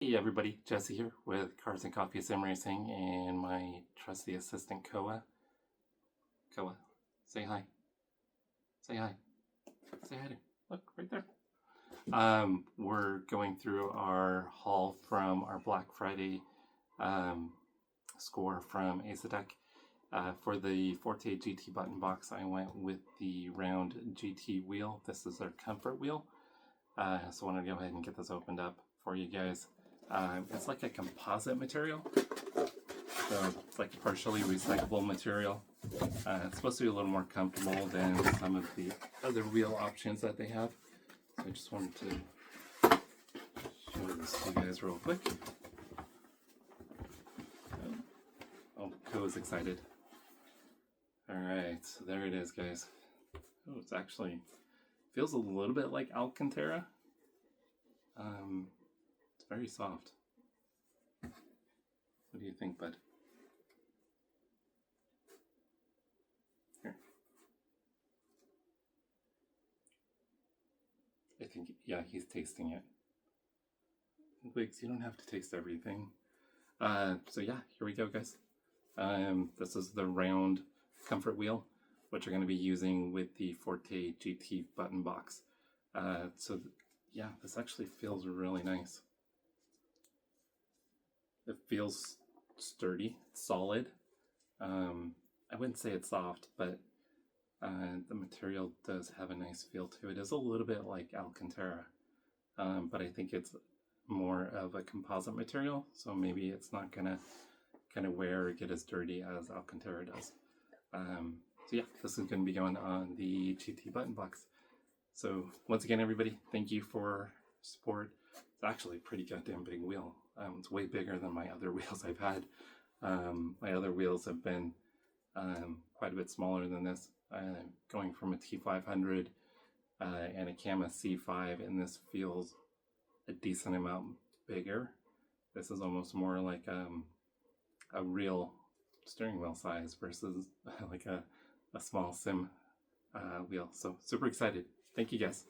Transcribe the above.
Hey everybody, Jesse here with Cars and Coffee Sim Racing and my trusty assistant Koa. Koa, say hi. Say hi. Say hi to look right there. We're going through our haul from our Black Friday score from Asetek. For the Forte GT button box, I went with the round GT wheel. This is their comfort wheel. So I want to go ahead and get this opened up for you guys. It's like a composite material, so it's like a partially recyclable material. It's supposed to be a little more comfortable than some of the other wheel options that they have. So I just wanted to show this to you guys real quick. Oh, Ko's excited. Alright, so there it is, guys. Oh, it's actually feels a little bit like Alcantara. It's very soft. What do you think, bud? Here. I think, yeah, he's tasting it. Wiggs, you don't have to taste everything. So yeah, here we go, guys. This is the round comfort wheel, which you're going to be using with the Forte GT button box. Yeah, this actually feels really nice. It feels sturdy, solid. I wouldn't say it's soft, but the material does have a nice feel to it. It's a little bit like Alcantara, but I think it's more of a composite material, so maybe it's not gonna kind of wear or get as dirty as Alcantara does. So yeah, this is going to be going on the GT button box. So once again, everybody, thank you for support. It's actually a pretty goddamn big wheel. It's way bigger than my other wheels I've had. My other wheels have been quite a bit smaller than this, going from a T500 and a Kama C5, and this feels a decent amount bigger. This is almost more like a real steering wheel size versus like a small sim wheel. So super excited. Thank you guys.